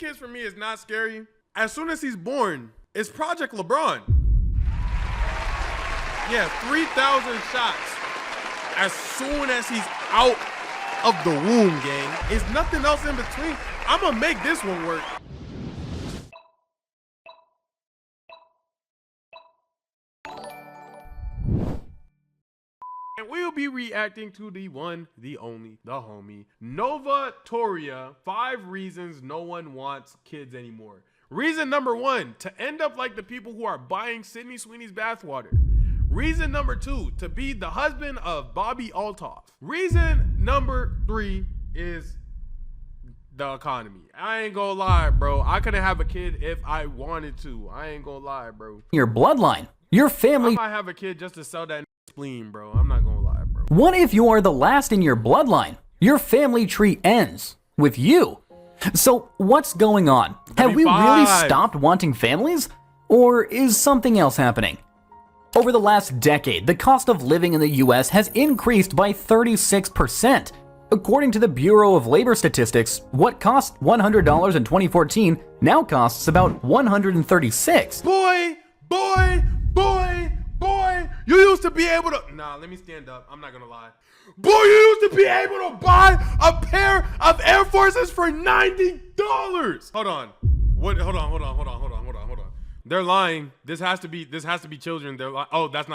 kids for me is not scary. As soon as he's born, it's Project LeBron. Yeah, 3,000 shots. As soon as he's out of the womb, gang. There's nothing else in between. I'm gonna make this one work. And we'll be reacting to the one, the only, the homie, Vovatoria. 5 reasons no one wants kids anymore. Reason number 1, to end up like the people who are buying Sydney Sweeney's bathwater. Reason number 2, to be the husband of Bobby Altoff. Reason number 3 is the economy. I ain't gonna lie, bro. I couldn't have a kid if I wanted to. I ain't gonna lie, bro. Your bloodline, your family. I might have a kid just to sell that spleen, bro. I'm not gonna lie, bro. What if you are the last in your bloodline? Your family tree ends with you. So what's going on? Have we really stopped wanting families? Or is something else happening? Over the last decade, the cost of living in the US has increased by 36%. According to the Bureau of Labor Statistics, what cost $100 in 2014 now costs about $136. Boy, you used to be able to, nah, let me stand up. I'm not gonna lie. Boy, you used to be able to buy a pair of Air Forces for $90. Hold on. What? Hold on. They're lying. This has to be children. They're lying. Oh, that's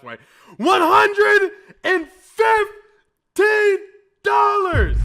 right. $115.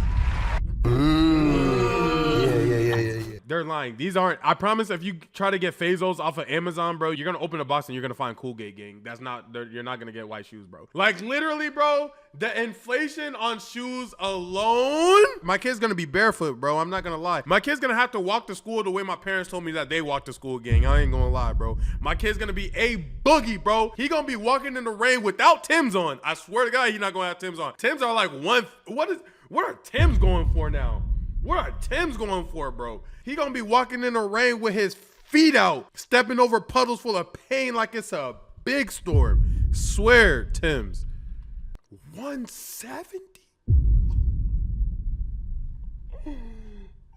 They're lying. These aren't. I promise if you try to get Phazos off of Amazon, bro, you're gonna open a box and you're gonna find Coolgate, gang. That's not, you're not gonna get white shoes, bro. Like literally, bro, the inflation on shoes alone. My kid's gonna be barefoot, bro. I'm not gonna lie. My kid's gonna have to walk to school the way my parents told me that they walk to school, gang. I ain't gonna lie, bro. My kid's gonna be a boogie, bro. He gonna be walking in the rain without Tim's on. I swear to God, he's not gonna have Tim's on. Tim's are like what are Tim's going for now? What are Tim's going for, bro? He gonna be walking in the rain with his feet out, stepping over puddles full of pain like it's a big storm. Swear, Tim's. 170?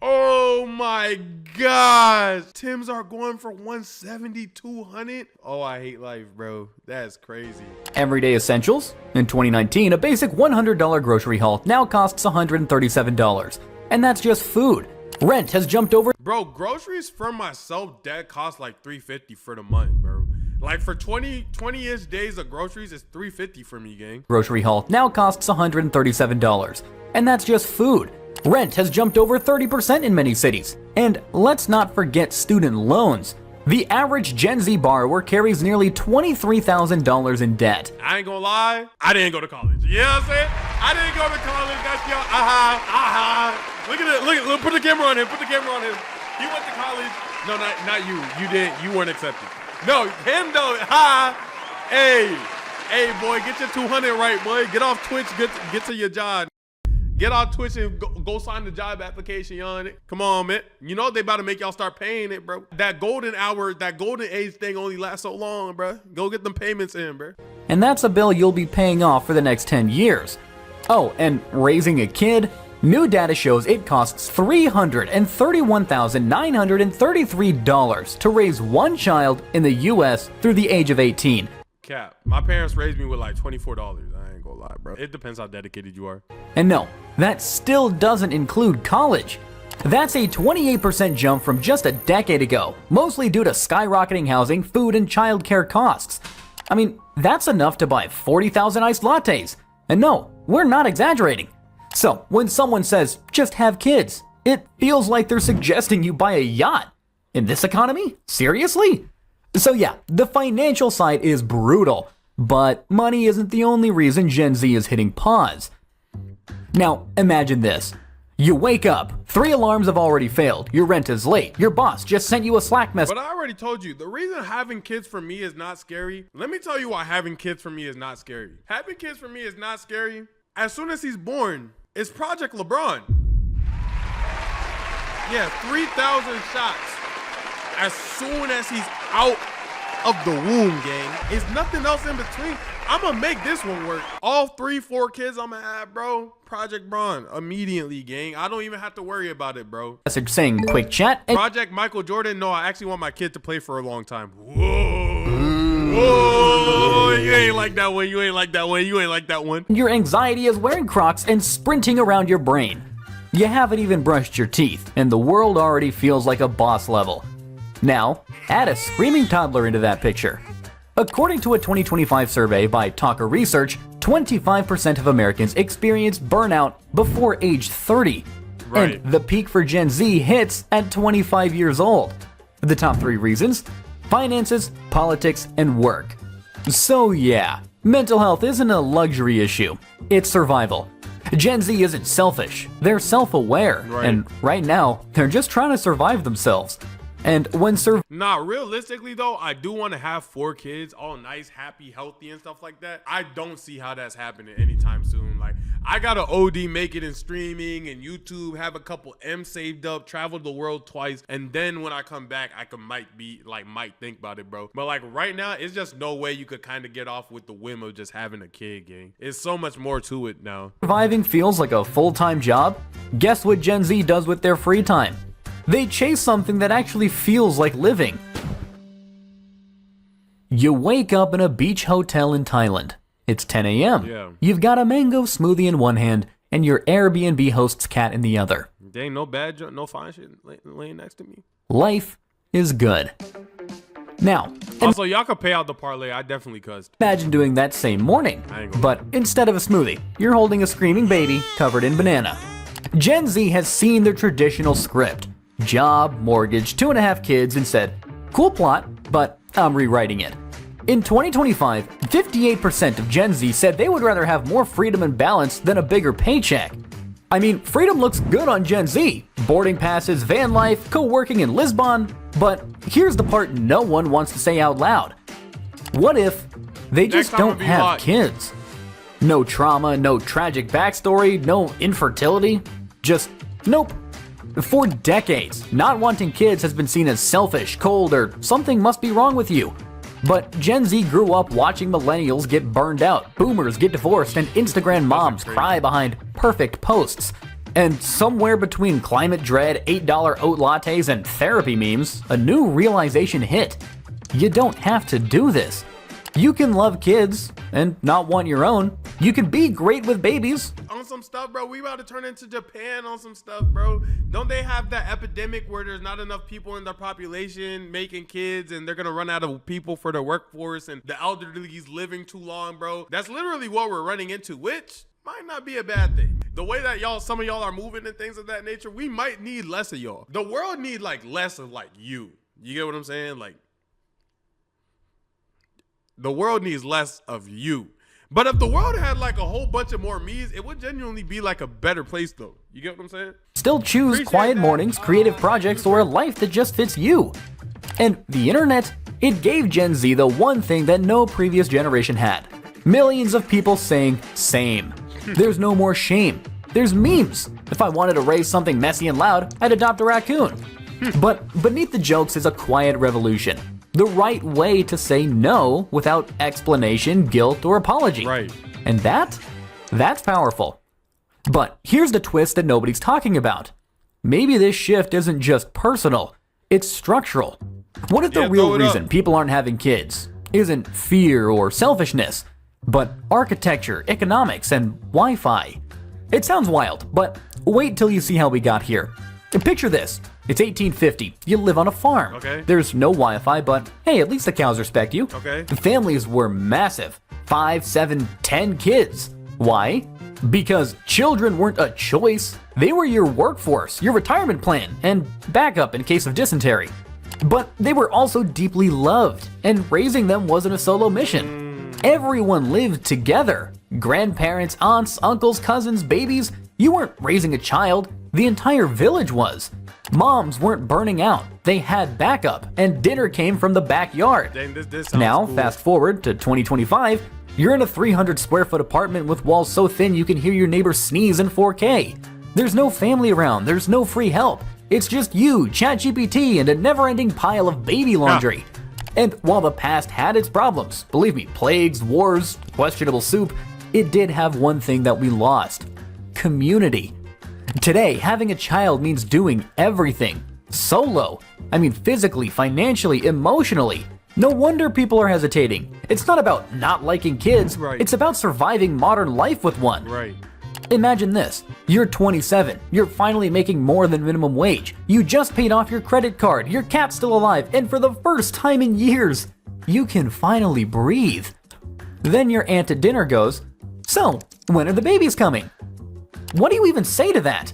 Oh my gosh. Tim's are going for 170, 200. Oh, I hate life, bro. That's crazy. Everyday essentials. In 2019, a basic $100 grocery haul now costs $137. And that's just food. Rent has jumped over. Bro, groceries for myself, that cost like $350 for the month, bro. Like for 20-ish days of groceries, it's $350 for me, gang. Grocery haul now costs $137. And that's just food. Rent has jumped over 30% in many cities. And let's not forget student loans. The average Gen Z borrower carries nearly $23,000 in debt. I ain't gonna lie, I didn't go to college. You know what I'm saying? I didn't go to college. That's your Look at it. Look, put the camera on him. Put the camera on him. He went to college. No, not you. You didn't. You weren't accepted. No, him though. Hey, boy, get your 200 right, boy. Get off Twitch. Get to your job. Get on Twitch and go sign the job application on it. Come on, man. You know they about to make y'all start paying it, bro. That golden hour, that golden age thing only lasts so long, bro. Go get them payments in, bro. And that's a bill you'll be paying off for the next 10 years. Oh, and raising a kid? New data shows it costs $331,933 to raise one child in the US through the age of 18. Cap. My parents raised me with like $24. I ain't gonna lie, bro. It depends how dedicated you are. And no, that still doesn't include college. That's a 28% jump from just a decade ago, mostly due to skyrocketing housing, food, and childcare costs. I mean, that's enough to buy 40,000 iced lattes. And no, we're not exaggerating. So when someone says, just have kids, it feels like they're suggesting you buy a yacht. In this economy? Seriously? So yeah, the financial side is brutal, but money isn't the only reason Gen Z is hitting pause. Now, imagine this. You wake up, 3 alarms have already failed, your rent is late, your boss just sent you a Slack message. But I already told you, the reason having kids for me is not scary, let me tell you why having kids for me is not scary. Having kids for me is not scary. As soon as he's born, it's Project LeBron. Yeah, 3,000 shots. As soon as he's out of the womb, gang. There's nothing else in between. I'm gonna make this one work. All 3-4 kids I'm gonna have, bro. Project Braun immediately, gang. I don't even have to worry about it, bro. Saying quick chat. And Project Michael Jordan. No, I actually want my kid to play for a long time. Whoa, you ain't like that one. You ain't like that one. You ain't like that one. your anxiety is wearing Crocs and sprinting around your brain. You haven't even brushed your teeth, and the world already feels like a boss level. Now, add a screaming toddler into that picture. According to a 2025 survey by Talker Research, 25% of Americans experienced burnout before age 30. Right. And the peak for Gen Z hits at 25 years old. The top 3 reasons: finances, politics, and work. So yeah, mental health isn't a luxury issue, it's survival. Gen Z isn't selfish, they're self-aware, and right now, they're just trying to survive themselves. And when Nah, realistically though, I do want to have 4 kids, all nice, happy, healthy, and stuff like that. I don't see how that's happening anytime soon. Like, I gotta OD make it in streaming and YouTube, have a couple M saved up, travel the world twice, and then when I come back, I might think about it, bro. But like right now, it's just no way you could kind of get off with the whim of just having a kid, gang. It's so much more to it now. surviving feels like a full-time job, guess what Gen Z does with their free time? They chase something that actually feels like living. You wake up in a beach hotel in Thailand. It's 10 a.m. Yeah. You've got a mango smoothie in one hand and your Airbnb host's cat in the other. Dang, no bad, no fine shit laying next to me. Life is good. Now, Also, y'all could pay out the parlay. I definitely cussed. imagine doing that same morning, but instead of a smoothie, you're holding a screaming baby covered in banana. Gen Z has seen their traditional script: job, mortgage, 2.5 kids, and said, cool plot, but I'm rewriting it. In 2025, 58% of Gen Z said they would rather have more freedom and balance than a bigger paycheck. I mean, freedom looks good on Gen Z. Boarding passes, van life, co-working in Lisbon. But here's the part no one wants to say out loud. What if they just don't have kids? No trauma, no tragic backstory, no infertility. Just nope. For decades, not wanting kids has been seen as selfish, cold, or something must be wrong with you. But Gen Z grew up watching millennials get burned out, boomers get divorced, and Instagram moms cry behind perfect posts. And somewhere between climate dread, $8 oat lattes, and therapy memes, a new realization hit. You don't have to do this. You can love kids and not want your own. You can be great with babies. On some stuff, bro. We about to turn into Japan on some stuff, bro. Don't they have that epidemic where there's not enough people in their population making kids and they're gonna run out of people for the workforce and the elderly's living too long, bro? That's literally what we're running into, which might not be a bad thing. The way that some of y'all are moving and things of that nature, we might need less of y'all. The world need like less of like you. You get what I'm saying? Like, the world needs less of you. But if the world had like a whole bunch of more me's, it would genuinely be like a better place though. You get what I'm saying? Still choose quiet mornings, creative projects, or a life that just fits you. And the internet, it gave Gen Z the one thing that no previous generation had. Millions of people saying same. There's no more shame. There's memes. If I wanted to raise something messy and loud, I'd adopt a raccoon. But beneath the jokes is a quiet revolution. The right way to say no without explanation, guilt, or apology. Right. And that's powerful. But here's the twist that nobody's talking about. Maybe this shift isn't just personal, it's structural. What if the real reason people aren't having kids isn't fear or selfishness, but architecture, economics, and Wi-Fi? It sounds wild, but wait till you see how we got here. Picture this. It's 1850. You live on a farm. Okay. There's no Wi-Fi, but hey, at least the cows respect you. Okay. The families were massive. 5, 7, 10 kids. Why? Because children weren't a choice. They were your workforce, your retirement plan, and backup in case of dysentery. But they were also deeply loved, and raising them wasn't a solo mission. Everyone lived together. Grandparents, aunts, uncles, cousins, babies. You weren't raising a child. The entire village was. Moms weren't burning out. They had backup, and dinner came from the backyard. Dang, this Now, cool. fast forward to 2025, you're in a 300 square foot apartment with walls so thin you can hear your neighbor sneeze in 4K. There's no family around, there's no free help. It's just you, ChatGPT, and a never-ending pile of baby laundry. And while the past had its problems, believe me, plagues, wars, questionable soup, it did have one thing that we lost: community. Today, having a child means doing everything solo. I mean, physically, financially, emotionally. No wonder people are hesitating. It's not about not liking kids, Right. It's about surviving modern life with one. Right. Imagine this. You're 27. You're finally making more than minimum wage. You just paid off your credit card. Your cat's still alive. And for the first time in years, you can finally breathe. Then your aunt at dinner goes, "So, when are the babies coming?" What do you even say to that?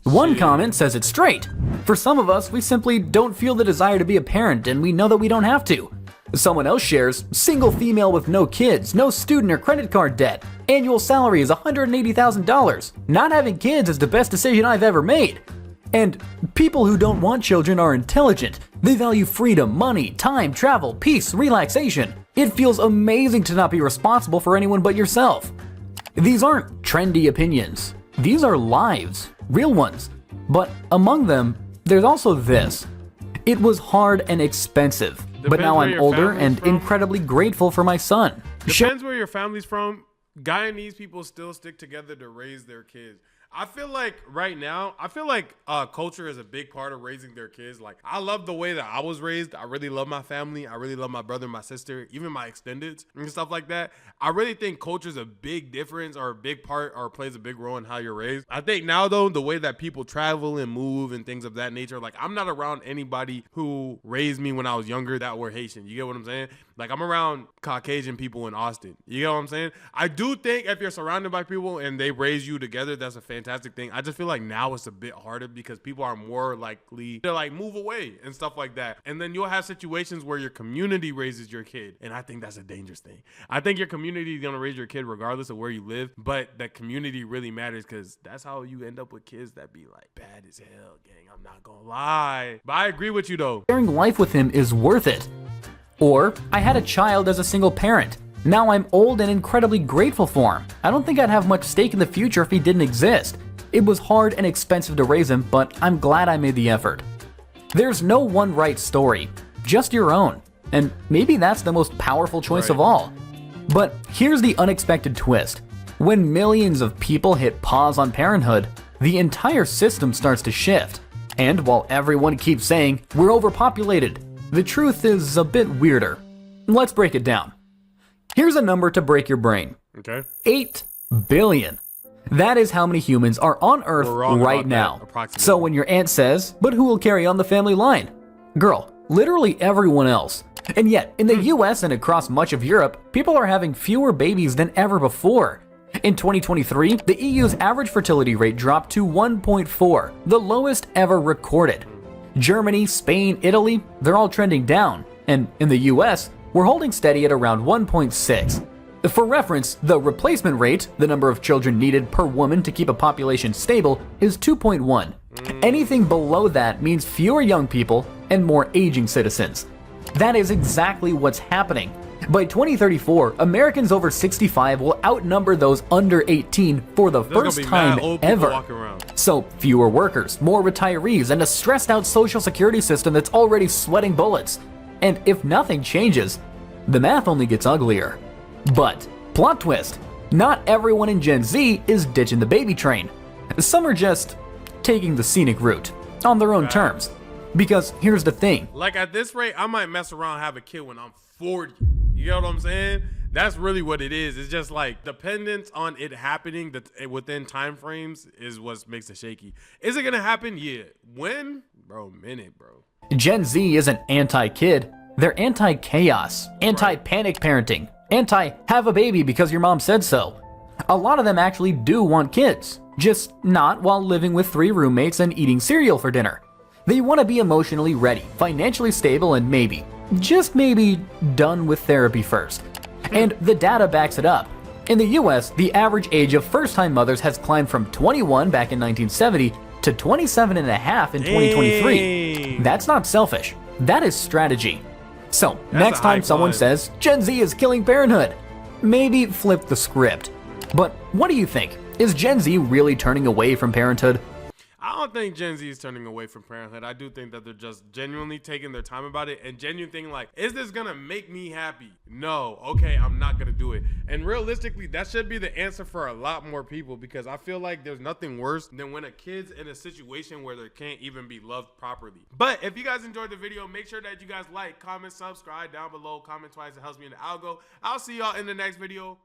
One comment says it straight. For some of us, we simply don't feel the desire to be a parent, and we know that we don't have to. Someone else shares, single female with no kids, no student or credit card debt. Annual salary is $180,000. Not having kids is the best decision I've ever made. And people who don't want children are intelligent. They value freedom, money, time, travel, peace, relaxation. It feels amazing to not be responsible for anyone but yourself. These aren't trendy opinions. These are lives, real ones. But among them, there's also this. It was hard and expensive. But now I'm older and incredibly grateful for my son. Depends where your family's from. Guyanese people still stick together to raise their kids. I feel like right now, culture is a big part of raising their kids. Like, I love the way that I was raised. I really love my family. I really love my brother, my sister, even my extendeds and stuff like that. I really think culture is a big difference or a big part or plays a big role in how you're raised. I think now, though, the way that people travel and move and things of that nature, like, I'm not around anybody who raised me when I was younger that were Haitian. You get what I'm saying? Like, I'm around Caucasian people in Austin. You get what I'm saying? I do think if you're surrounded by people and they raise you together, that's a fantastic thing. I just feel like now it's a bit harder because people are more likely to like move away and stuff like that. And then you'll have situations where your community raises your kid. And I think that's a dangerous thing. I think your community is going to raise your kid regardless of where you live. But that community really matters because that's how you end up with kids that be like bad as hell, gang. I'm not going to lie. But I agree with you though. Sharing life with him is worth it. Or, I had a child as a single parent. Now I'm old and incredibly grateful for him. I don't think I'd have much stake in the future if he didn't exist. It was hard and expensive to raise him, but I'm glad I made the effort. There's no one right story, just your own. And maybe that's the most powerful choice of all. But here's the unexpected twist. When millions of people hit pause on parenthood, the entire system starts to shift. And while everyone keeps saying, we're overpopulated, the truth is a bit weirder. Let's break it down. Here's a number to break your brain. Okay. 8 billion. That is how many humans are on Earth right now. So when your aunt says, but who will carry on the family line? Girl, literally everyone else. And yet, in the US and across much of Europe, people are having fewer babies than ever before. In 2023, the EU's average fertility rate dropped to 1.4, the lowest ever recorded. Germany, Spain, Italy, they're all trending down. And in the US, we're holding steady at around 1.6. For reference, the replacement rate, the number of children needed per woman to keep a population stable, is 2.1. Anything below that means fewer young people and more aging citizens. That is exactly what's happening. By 2034, Americans over 65 will outnumber those under 18 for the first time ever. So, fewer workers, more retirees, and a stressed out social security system that's already sweating bullets. And if nothing changes, the math only gets uglier. But, plot twist, not everyone in Gen Z is ditching the baby train. Some are just taking the scenic route, on their own terms. Because here's the thing. Like at this rate, I might mess around and have a kid when I'm 40. You know what I'm saying? That's really what it is. It's just like dependence on it happening within time frames is what makes it shaky. Is it gonna happen? Yeah. When? Bro, minute, bro. Gen Z isn't anti-kid. They're anti-chaos, anti-panic parenting, anti-have a baby because your mom said so. A lot of them actually do want kids, just not while living with 3 roommates and eating cereal for dinner. They want to be emotionally ready, financially stable, and maybe, just maybe, done with therapy first. And the data backs it up. In the US, the average age of first-time mothers has climbed from 21 back in 1970 to 27 and a half in 2023. That's not selfish. That is strategy. So, next time someone says, Gen Z is killing parenthood, maybe flip the script. But what do you think? Is Gen Z really turning away from parenthood? I don't think Gen Z is turning away from parenthood. I do think that they're just genuinely taking their time about it and genuinely thinking like, is this gonna make me happy? No. Okay, I'm not gonna do it. And realistically, that should be the answer for a lot more people, because I feel like there's nothing worse than when a kid's in a situation where they can't even be loved properly. But if you guys enjoyed the video, make sure that you guys like, comment, subscribe down below, comment twice. It helps me in the algo. I'll see y'all in the next video.